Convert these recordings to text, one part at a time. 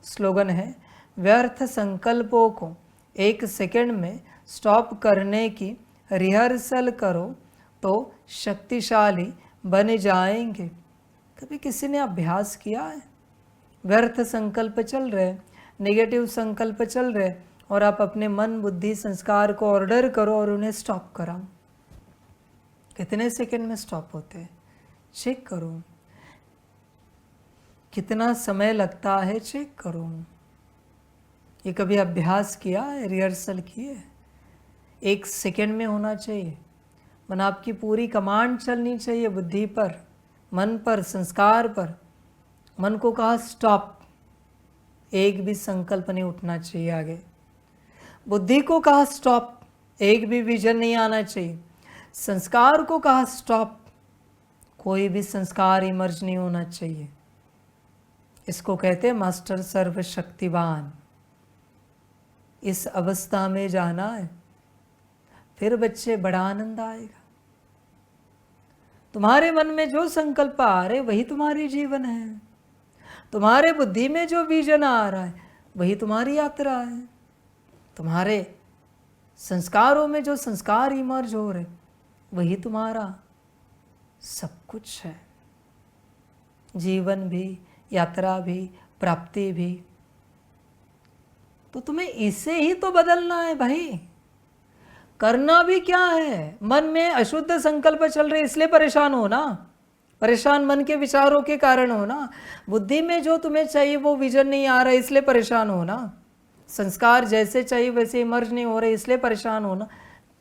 Slogan है, व्यर्थ संकल्पों को 1 सेकंड में स्टॉप करने की रिहर्सल करो तो शक्तिशाली बन जाएंगे। कभी किसी ने अभ्यास किया है? व्यर्थ संकल्प चल रहे, नेगेटिव संकल्प चल रहे, और आप अपने मन बुद्धि संस्कार को ऑर्डर करो और उन्हें स्टॉप कराओ। कितने सेकंड में स्टॉप होते हैं? चेक करो। कितना समय लगता है? चेक करो। ये कभी अभ्यास किया है? रिहर्सल किए? 1 सेकंड में होना चाहिए। मन आपकी पूरी कमांड चलनी चाहिए बुद्धि पर, मन पर, संस्कार पर। मन को कहा स्टॉप, एक भी संकल्प नहीं उठना चाहिए आगे। बुद्धि को कहा स्टॉप, एक भी विजन नहीं आना चाहिए। संस्कार को कहा स्टॉप, कोई भी संस्कार इमर्ज नहीं होना चाहिए। इसको कहते हैं मास्टर सर्वशक्तिवान। इस अवस्था में जाना है, फिर बच्चे बड़ा आनंद आएगा। तुम्हारे मन में जो संकल्प आ रहे वही तुम्हारी जीवन है। तुम्हारे बुद्धि में जो विजन आ रहा है वही तुम्हारी यात्रा है। तुम्हारे संस्कारों में जो संस्कार इमर्ज हो रहे वही तुम्हारा सब कुछ है। जीवन भी, यात्रा भी, प्राप्ति भी। तो तुम्हें इसे ही तो बदलना है भाई। करना भी क्या है? मन में अशुद्ध संकल्प चल रहे इसलिए परेशान हो ना, परेशान मन के विचारों के कारण हो ना। बुद्धि में जो तुम्हें चाहिए वो विजन नहीं आ रहा इसलिए परेशान हो ना। संस्कार जैसे चाहिए वैसे इमर्ज नहीं हो रहे इसलिए परेशान हो ना।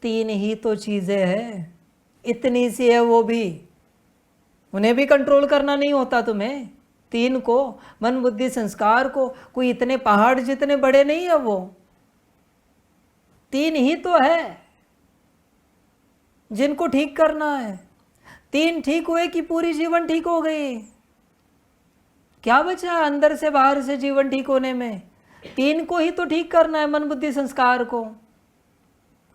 3 ही तो चीज़ें हैं, इतनी सी है वो भी, उन्हें भी कंट्रोल करना नहीं होता तुम्हें। 3 को, मन बुद्धि संस्कार को, कोई इतने पहाड़ जितने बड़े नहीं है वो। 3 ही तो है जिनको ठीक करना है। 3 ठीक हुए कि पूरी जीवन ठीक हो गई। क्या बचा अंदर से बाहर से जीवन ठीक होने में? 3 को ही तो ठीक करना है, मन बुद्धि संस्कार को।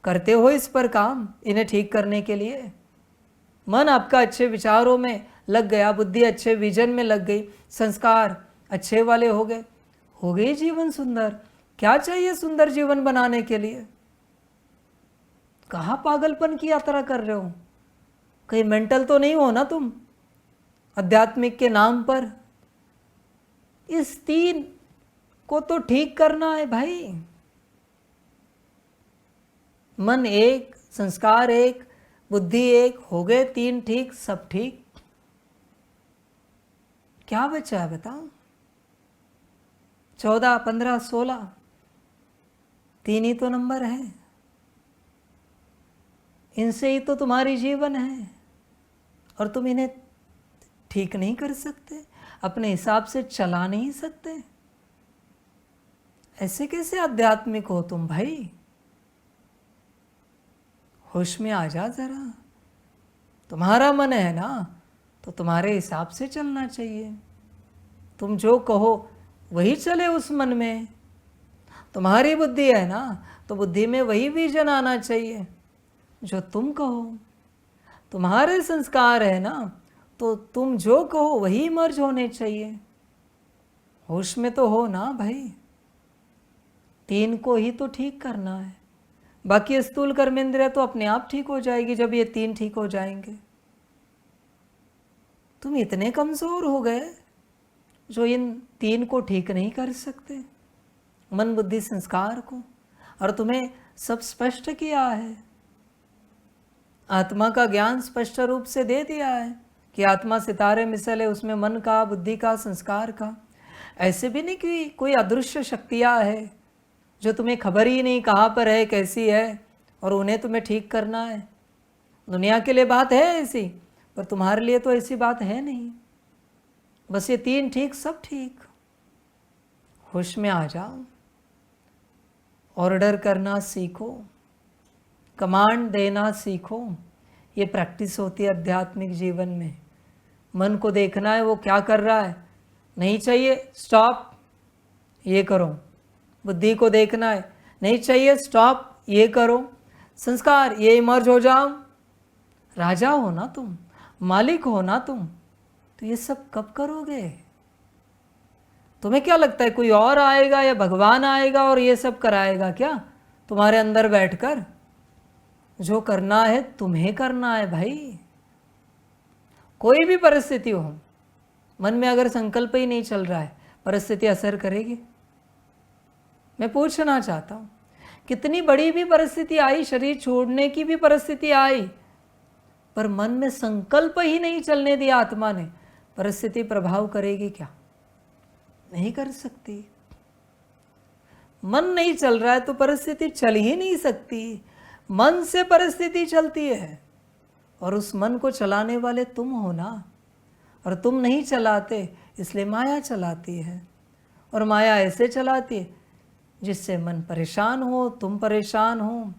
करते हो इस पर काम, इन्हें ठीक करने के लिए? मन आपका अच्छे विचारों में लग गया, बुद्धि अच्छे विजन में लग गई, संस्कार अच्छे वाले हो गई जीवन सुंदर। क्या चाहिए सुंदर जीवन बनाने के लिए? कहाँ पागलपन की यात्रा कर रहे हो? कहीं मेंटल तो नहीं हो ना तुम आध्यात्मिक के नाम पर? इस 3 को तो ठीक करना है भाई। मन एक, संस्कार एक, बुद्धि एक, हो गए 3 ठीक, सब ठीक। क्या बचा है बताओ? 14, 15, 16 3 ही तो नंबर है। इनसे ही तो तुम्हारी जीवन है और तुम इन्हें ठीक नहीं कर सकते, अपने हिसाब से चला नहीं सकते। ऐसे कैसे आध्यात्मिक हो तुम भाई? होश में आ जा जरा। तुम्हारा मन है ना तो तुम्हारे हिसाब से चलना चाहिए। तुम जो कहो वही चले उस मन में। तुम्हारी बुद्धि है ना तो बुद्धि में वही विजन आना चाहिए जो तुम कहो। तुम्हारे संस्कार है ना तो तुम जो कहो वही मर्ज होने चाहिए। होश में तो हो ना भाई। 3 को ही तो ठीक करना है, बाकी स्थूल कर्मेंद्रिय तो अपने आप ठीक हो जाएगी जब ये 3 ठीक हो जाएंगे। तुम इतने कमज़ोर हो गए जो इन 3 को ठीक नहीं कर सकते, मन बुद्धि संस्कार को। और तुम्हें सब स्पष्ट किया है, आत्मा का ज्ञान स्पष्ट रूप से दे दिया है कि आत्मा सितारे मिसल है, उसमें मन का, बुद्धि का, संस्कार का। ऐसे भी नहीं कि कोई अदृश्य शक्तियाँ है जो तुम्हें खबर ही नहीं कहाँ पर है, कैसी है, और उन्हें तुम्हें ठीक करना है। दुनिया के लिए बात है ऐसी, पर तुम्हारे लिए तो ऐसी बात है नहीं। बस ये 3 ठीक, सब ठीक। होश में आ जाओ, ऑर्डर करना सीखो, कमांड देना सीखो। ये प्रैक्टिस होती है आध्यात्मिक जीवन में। मन को देखना है वो क्या कर रहा है, नहीं चाहिए स्टॉप, ये करो। बुद्धि को देखना है, नहीं चाहिए स्टॉप, ये करो। संस्कार, ये इमर्ज हो जाओ। राजा हो ना तुम, मालिक हो ना तुम, तो ये सब कब करोगे? तुम्हें क्या लगता है कोई और आएगा या भगवान आएगा और ये सब कराएगा क्या तुम्हारे अंदर बैठकर? जो करना है तुम्हें करना है भाई। कोई भी परिस्थिति हो, मन में अगर संकल्प ही नहीं चल रहा है, परिस्थिति असर करेगी? मैं पूछना चाहता हूँ, कितनी बड़ी भी परिस्थिति आई, शरीर छोड़ने की भी परिस्थिति आई, पर मन में संकल्प ही नहीं चलने दिया आत्मा ने, परिस्थिति प्रभाव करेगी क्या? नहीं कर सकती। मन नहीं चल रहा है तो परिस्थिति चल ही नहीं सकती। मन से परिस्थिति चलती है और उस मन को चलाने वाले तुम हो ना, और तुम नहीं चलाते इसलिए माया चलाती है। और माया ऐसे चलाती है जिससे मन परेशान हो, तुम परेशान हो।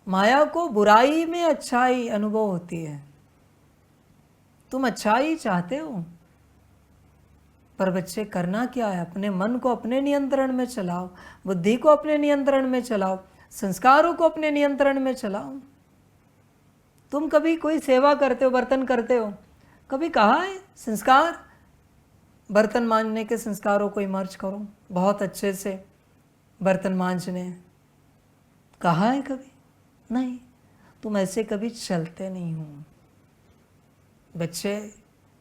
माया को बुराई में अच्छाई अनुभव होती है। तुम अच्छाई चाहते हो, पर बच्चे करना क्या है? अपने मन को अपने नियंत्रण में चलाओ, बुद्धि को अपने नियंत्रण में चलाओ, संस्कारों को अपने नियंत्रण में चलाओ। तुम कभी कोई सेवा करते हो, बर्तन करते हो, कभी कहा है संस्कार, बर्तन मांजने के संस्कारों को इमर्ज करो, बहुत अच्छे से बर्तन मांजने, कहा है कभी? नहीं। तुम ऐसे कभी चलते नहीं हो। बच्चे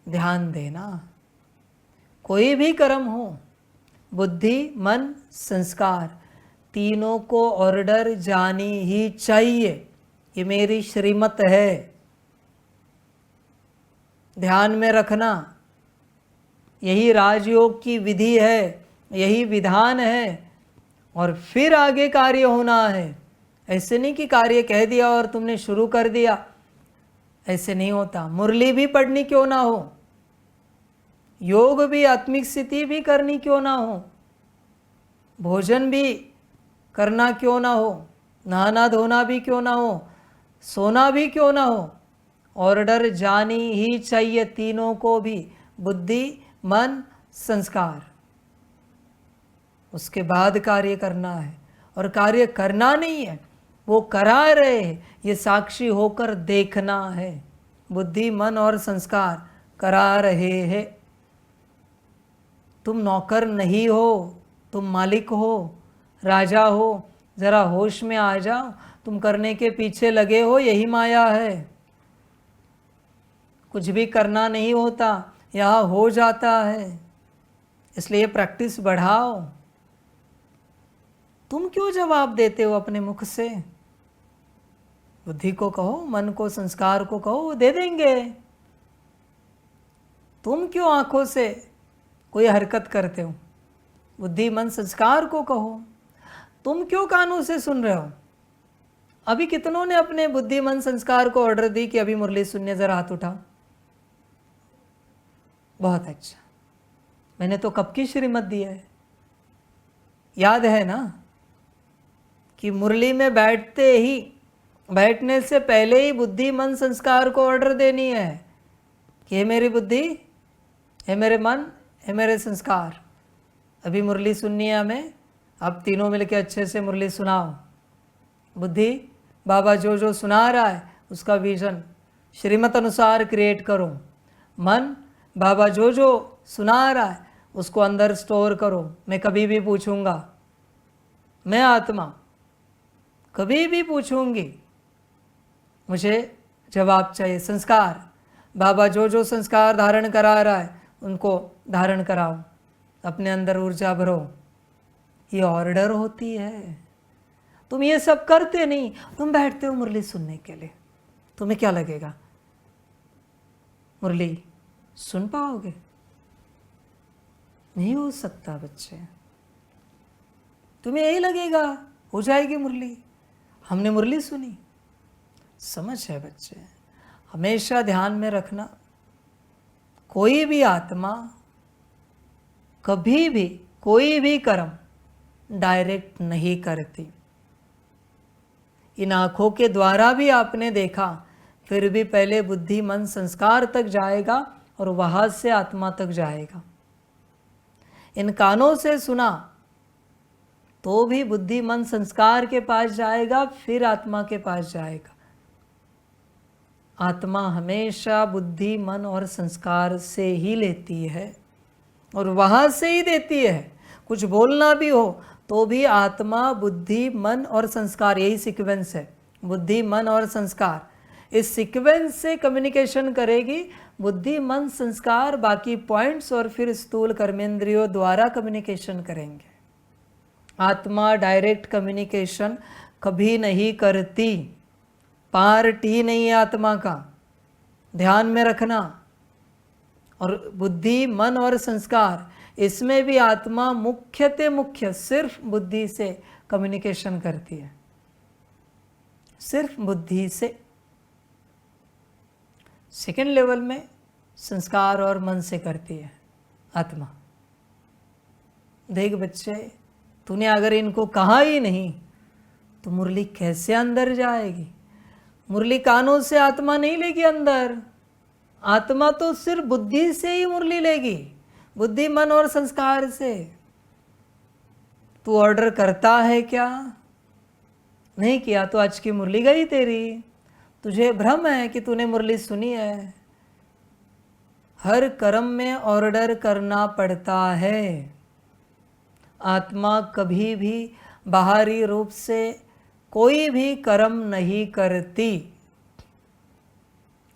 ध्यान देना, कोई भी कर्म हो, बुद्धि, मन, संस्कार, तीनों को ऑर्डर जानी ही चाहिए। ये मेरी श्रीमत है, ध्यान में रखना। यही राजयोग की विधि है, यही विधान है, और फिर आगे कार्य होना है। ऐसे नहीं कि कार्य कह दिया और तुमने शुरू कर दिया, ऐसे नहीं होता। मुरली भी पढ़नी क्यों ना हो, योग भी, आत्मिक स्थिति भी करनी क्यों ना हो, भोजन भी करना क्यों ना हो, नहाना धोना भी क्यों ना हो, सोना भी क्यों ना हो, ऑर्डर जानी ही चाहिए तीनों को भी, बुद्धि, मन, संस्कार। उसके बाद कार्य करना है, और कार्य करना नहीं है, वो करा रहे हैं, ये साक्षी होकर देखना है। बुद्धि, मन और संस्कार करा रहे हैं। तुम नौकर नहीं हो, तुम मालिक हो, राजा हो। जरा होश में आ जाओ, तुम करने के पीछे लगे हो, यही माया है। कुछ भी करना नहीं होता, यहाँ हो जाता है। इसलिए प्रैक्टिस बढ़ाओ। तुम क्यों जवाब देते हो अपने मुख से? बुद्धि को कहो, मन को, संस्कार को कहो, वो दे देंगे। तुम क्यों आंखों से कोई हरकत करते हो? बुद्धि, मन, संस्कार को कहो। तुम क्यों कानों से सुन रहे हो? अभी कितनों ने अपने बुद्धि, मन, संस्कार को ऑर्डर दी कि अभी मुरली सुनने, जरा हाथ उठाओ। बहुत अच्छा, मैंने तो कब की श्रीमत दी है, याद है ना? कि मुरली में बैठने से पहले ही बुद्धि, मन, संस्कार को ऑर्डर देनी है कि हे मेरी बुद्धि, हे मेरे मन, हे मेरे संस्कार, अभी मुरली सुननी है हमें, आप तीनों मिलके अच्छे से मुरली सुनाओ। बुद्धि, बाबा जो जो सुना रहा है उसका विजन श्रीमत अनुसार क्रिएट करो। मन, बाबा जो जो सुना रहा है उसको अंदर स्टोर करो। मैं कभी भी पूछूंगा, मैं आत्मा कभी भी पूछूंगी, मुझे जवाब चाहिए। संस्कार, बाबा जो जो संस्कार धारण करा रहा है उनको धारण कराओ, अपने अंदर ऊर्जा भरो। ये ऑर्डर होती है। तुम ये सब करते नहीं, तुम बैठते हो मुरली सुनने के लिए। तुम्हें क्या लगेगा मुरली सुन पाओगे? नहीं हो सकता बच्चे। तुम्हें यही लगेगा हो जाएगी मुरली, हमने मुरली सुनी। समझ है बच्चे, हमेशा ध्यान में रखना, कोई भी आत्मा कभी भी कोई भी कर्म डायरेक्ट नहीं करती। इन आँखों के द्वारा भी आपने देखा, फिर भी पहले बुद्धि, मन, संस्कार तक जाएगा और वहाँ से आत्मा तक जाएगा। इन कानों से सुना तो भी बुद्धि, मन, संस्कार के पास जाएगा, फिर आत्मा के पास जाएगा। आत्मा हमेशा बुद्धि, मन और संस्कार से ही लेती है, और वहाँ से ही देती है। कुछ बोलना भी हो तो भी आत्मा, बुद्धि, मन और संस्कार, यही सीक्वेंस है, बुद्धि, मन और संस्कार, इस सीक्वेंस से कम्युनिकेशन करेगी। बुद्धि, मन, संस्कार बाकी पॉइंट्स और फिर स्थूल कर्मेंद्रियों द्वारा कम्युनिकेशन करेंगे। आत्मा डायरेक्ट कम्युनिकेशन कभी नहीं करती, पार्ट ही नहीं है आत्मा का, ध्यान में रखना। और बुद्धि, मन और संस्कार, इसमें भी आत्मा मुख्य सिर्फ बुद्धि से कम्युनिकेशन करती है, सिर्फ बुद्धि से। सेकेंड लेवल में संस्कार और मन से करती है आत्मा। देख बच्चे, तूने अगर इनको कहा ही नहीं तो मुरली कैसे अंदर जाएगी? मुरली कानों से आत्मा नहीं लेगी अंदर, आत्मा तो सिर्फ बुद्धि से ही मुरली लेगी, बुद्धि, मन और संस्कार से। तू ऑर्डर करता है क्या? नहीं किया तो आज की मुरली गई तेरी। तुझे भ्रम है कि तूने मुरली सुनी है। हर कर्म में ऑर्डर करना पड़ता है। आत्मा कभी भी बाहरी रूप से कोई भी कर्म नहीं करती।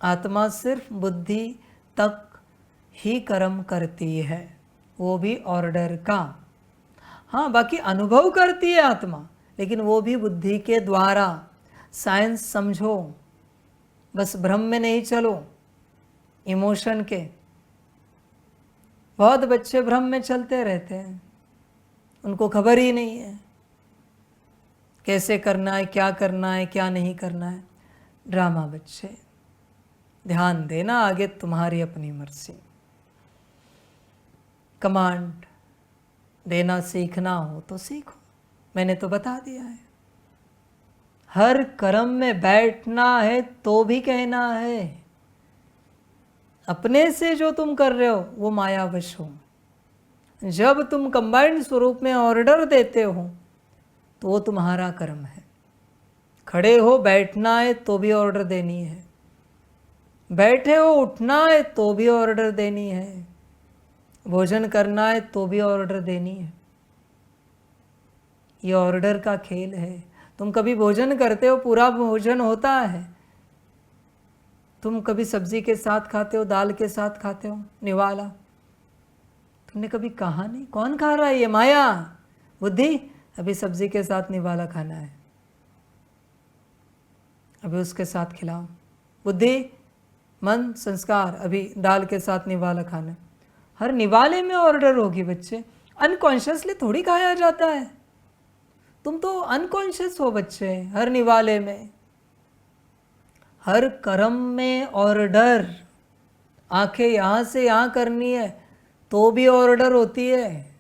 आत्मा सिर्फ बुद्धि तक ही कर्म करती है, वो भी ऑर्डर का। हाँ, बाकी अनुभव करती है आत्मा, लेकिन वो भी बुद्धि के द्वारा। साइंस समझो, बस भ्रम में नहीं चलो इमोशन के। बहुत बच्चे भ्रम में चलते रहते हैं, उनको खबर ही नहीं है कैसे करना है, क्या करना है, क्या नहीं करना है। ड्रामा बच्चे, ध्यान देना, आगे तुम्हारी अपनी मर्जी। कमांड देना सीखना हो तो सीखो, मैंने तो बता दिया है। हर कर्म में बैठना है तो भी कहना है, अपने से जो तुम कर रहे हो वो मायावश हो। जब तुम कंबाइंड स्वरूप में ऑर्डर देते हो तो वो तुम्हारा कर्म है। खड़े हो बैठना है तो भी ऑर्डर देनी है, बैठे हो उठना है तो भी ऑर्डर देनी है, भोजन करना है तो भी ऑर्डर देनी है। ये ऑर्डर का खेल है। तुम कभी भोजन करते हो, पूरा भोजन होता है। तुम कभी सब्जी के साथ खाते हो, दाल के साथ खाते हो, निवाला। तुमने कभी कहा नहीं कौन खा रहा है? ये माया, बुद्धि, अभी सब्जी के साथ निवाला खाना है, अभी उसके साथ खिलाओ। बुद्धि, मन, संस्कार, अभी दाल के साथ निवाला खाना है। हर निवाले में ऑर्डर होगी बच्चे, अनकॉन्शियसली थोड़ी खाया जाता है। तुम तो अनकॉन्शियस हो बच्चे, हर निवाले में, हर कर्म में ऑर्डर। आंखें यहाँ से यहाँ करनी है तो भी ऑर्डर होती है।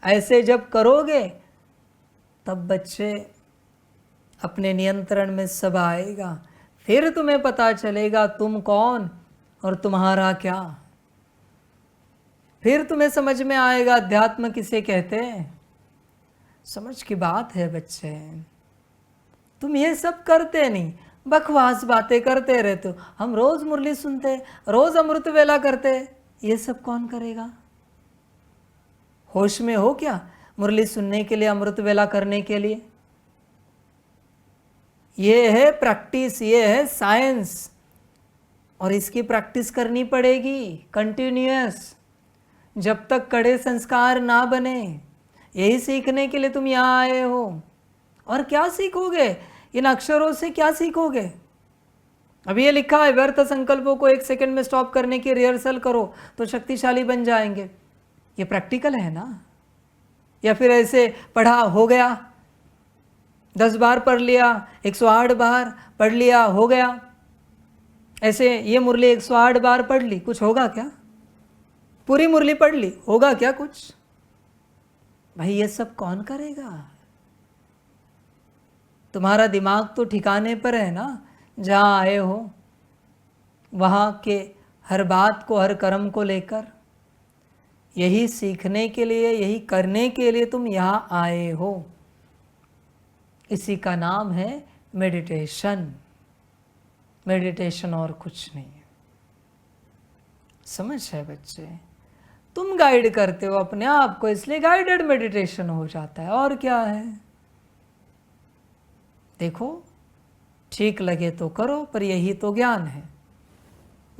ऐसे जब करोगे तब बच्चे अपने नियंत्रण में सब आएगा। फिर तुम्हें पता चलेगा तुम कौन और तुम्हारा क्या। फिर तुम्हें समझ में आएगा अध्यात्म किसे कहते हैं। समझ की बात है बच्चे, तुम ये सब करते नहीं, बकवास बातें करते रहते हो। हम रोज मुरली सुनते, रोज अमृत वेला करते, ये सब कौन करेगा? होश में हो क्या मुरली सुनने के लिए, अमृत वेला करने के लिए? ये है प्रैक्टिस, ये है साइंस, और इसकी प्रैक्टिस करनी पड़ेगी कंटिन्यूअस, जब तक कड़े संस्कार ना बने। यही सीखने के लिए तुम यहाँ आए हो। और क्या सीखोगे? इन अक्षरों से क्या सीखोगे? अभी ये लिखा है, व्यर्थ संकल्पों को 1 सेकंड में स्टॉप करने की रिहर्सल करो तो शक्तिशाली बन जाएंगे। ये प्रैक्टिकल है ना? या फिर ऐसे पढ़ा हो गया, 10 बार पढ़ लिया, 108 बार पढ़ लिया, हो गया। ऐसे ये मुरली 108 बार पढ़ ली, कुछ होगा क्या? पूरी मुरली पढ़ ली, होगा क्या कुछ? भाई ये सब कौन करेगा? तुम्हारा दिमाग तो ठिकाने पर है ना, जहाँ आए हो वहाँ के हर बात को, हर कर्म को लेकर। यही सीखने के लिए, यही करने के लिए तुम यहाँ आए हो। इसी का नाम है मेडिटेशन। मेडिटेशन और कुछ नहीं है। समझ है बच्चे? तुम गाइड करते हो अपने आप को, इसलिए गाइडेड मेडिटेशन हो जाता है। और क्या है, देखो ठीक लगे तो करो, पर यही तो ज्ञान है,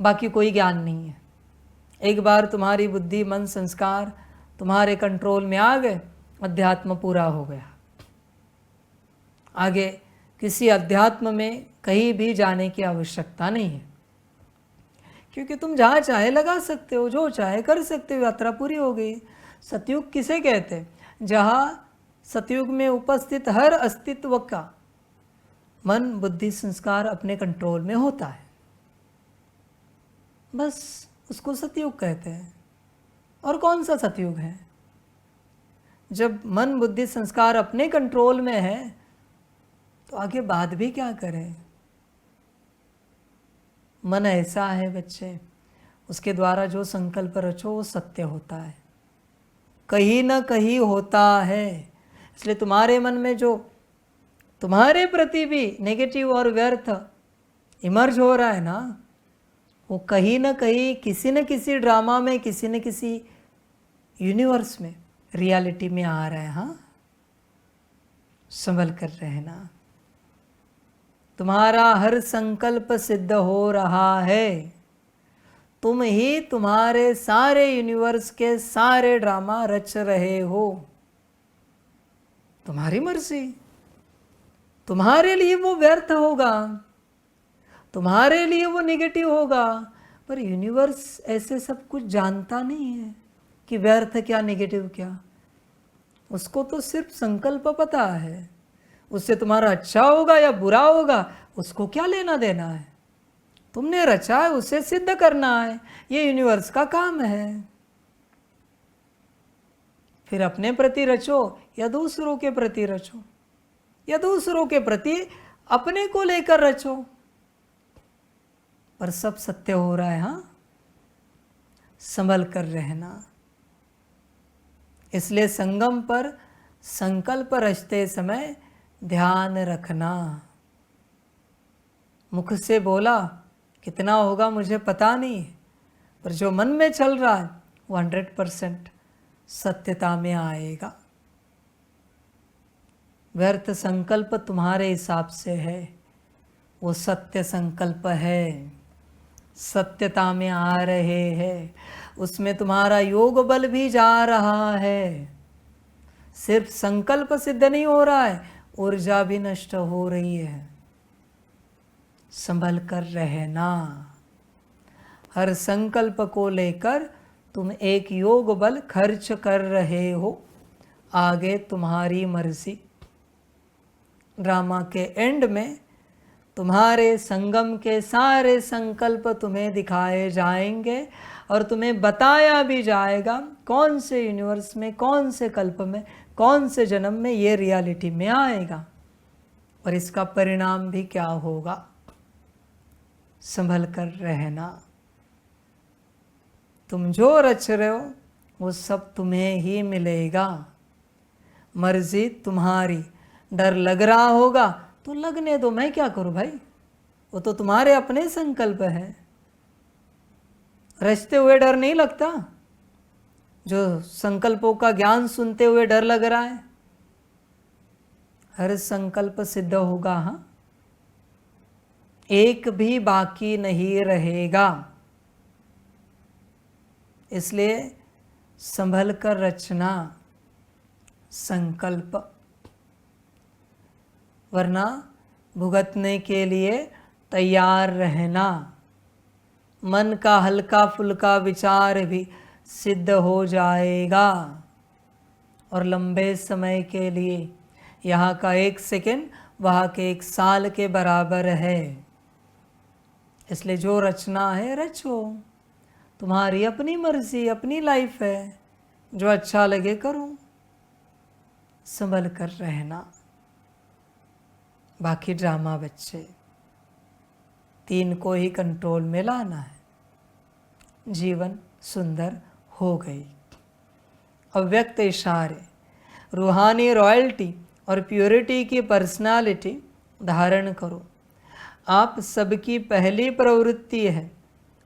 बाकी कोई ज्ञान नहीं है। एक बार तुम्हारी बुद्धि मन संस्कार तुम्हारे कंट्रोल में आ गए, अध्यात्म पूरा हो गया। आगे किसी अध्यात्म में कहीं भी जाने की आवश्यकता नहीं है, क्योंकि तुम जहाँ चाहे लगा सकते हो, जो चाहे कर सकते हो, यात्रा पूरी हो गई। सतयुग किसे कहते हैं? जहाँ सतयुग में उपस्थित हर अस्तित्व का मन बुद्धि संस्कार अपने कंट्रोल में होता है, बस उसको सतयुग कहते हैं। और कौन सा सतयुग है? जब मन बुद्धि संस्कार अपने कंट्रोल में है तो आगे बात भी क्या करें। मन ऐसा है बच्चे, उसके द्वारा जो संकल्प रचो वो सत्य होता है, कहीं ना कहीं होता है। इसलिए तुम्हारे मन में जो तुम्हारे प्रति भी नेगेटिव और व्यर्थ इमर्ज हो रहा है ना, वो कहीं ना कहीं किसी न किसी ड्रामा में, किसी न किसी यूनिवर्स में, रियलिटी में आ रहा है। हाँ, संभल कर रहना। तुम्हारा हर संकल्प सिद्ध हो रहा है, तुम ही तुम्हारे सारे यूनिवर्स के सारे ड्रामा रच रहे हो। तुम्हारी मर्जी, तुम्हारे लिए वो व्यर्थ होगा, तुम्हारे लिए वो नेगेटिव होगा, पर यूनिवर्स ऐसे सब कुछ जानता नहीं है कि व्यर्थ क्या नेगेटिव क्या। उसको तो सिर्फ संकल्प पता है, उससे तुम्हारा अच्छा होगा या बुरा होगा उसको क्या लेना देना है। तुमने रचा है, उसे सिद्ध करना है, ये यूनिवर्स का काम है। फिर अपने प्रति रचो या दूसरों के प्रति रचो, या दूसरों के प्रति अपने को लेकर रचो, पर सब सत्य हो रहा है। हाँ, संभल कर रहना। इसलिए संगम पर संकल्प रचते समय ध्यान रखना। मुख से बोला कितना होगा मुझे पता नहीं, पर जो मन में चल रहा है वो 100% सत्यता में आएगा। व्यर्थ संकल्प तुम्हारे हिसाब से है, वो सत्य संकल्प है, सत्यता में आ रहे हैं, उसमें तुम्हारा योग बल भी जा रहा है। सिर्फ संकल्प सिद्ध नहीं हो रहा है, ऊर्जा भी नष्ट हो रही है। संभल कर रहना। हर संकल्प को लेकर तुम एक योग बल खर्च कर रहे हो, आगे तुम्हारी मर्जी। ड्रामा के एंड में तुम्हारे संगम के सारे संकल्प तुम्हें दिखाए जाएंगे और तुम्हें बताया भी जाएगा कौन से यूनिवर्स में, कौन से कल्प में, कौन से जन्म में ये रियलिटी में आएगा और इसका परिणाम भी क्या होगा। संभल कर रहना। तुम जो रच रहे हो वो सब तुम्हें ही मिलेगा, मर्जी तुम्हारी। डर लग रहा होगा तो लगने दो, मैं क्या करूं भाई, वो तो तुम्हारे अपने संकल्प है। रचते हुए डर नहीं लगता, जो संकल्पों का ज्ञान सुनते हुए डर लग रहा है। हर संकल्प सिद्ध होगा। हाँ, एक भी बाकी नहीं रहेगा। इसलिए संभल कर रचना संकल्प, वरना भुगतने के लिए तैयार रहना। मन का हल्का फुल्का विचार भी सिद्ध हो जाएगा और लंबे समय के लिए, यहाँ का 1 सेकेंड वहाँ के 1 साल के बराबर है। इसलिए जो रचना है रचो, तुम्हारी अपनी मर्जी, अपनी लाइफ है, जो अच्छा लगे करो। संभल कर रहना। बाकी ड्रामा बच्चे 3 को ही कंट्रोल में लाना है, जीवन सुंदर हो गई। अव्यक्त इशारे, रूहानी रॉयल्टी और प्योरिटी की पर्सनालिटी धारण करो। आप सबकी पहली प्रवृत्ति है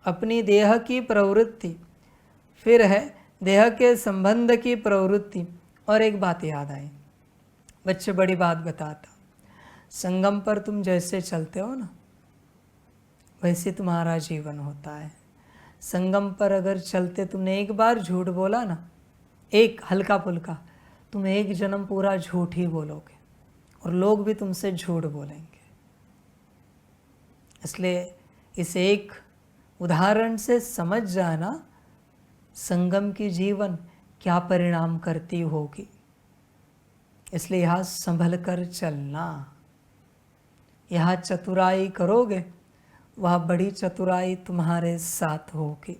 अपनी देह की प्रवृत्ति, फिर है देह के संबंध की प्रवृत्ति। और एक बात याद आई, बच्चे बड़ी बात बताता, संगम पर तुम जैसे चलते हो ना वैसे तुम्हारा जीवन होता है। संगम पर अगर चलते तुमने एक बार झूठ बोला ना, एक हल्का फुल्का, तुम एक जन्म पूरा झूठ ही बोलोगे और लोग भी तुमसे झूठ बोलेंगे। इसलिए इस एक उदाहरण से समझ जाना संगम की जीवन क्या परिणाम करती होगी। इसलिए यहाँ संभल कर चलना, यहाँ चतुराई करोगे वह बड़ी चतुराई तुम्हारे साथ होगी।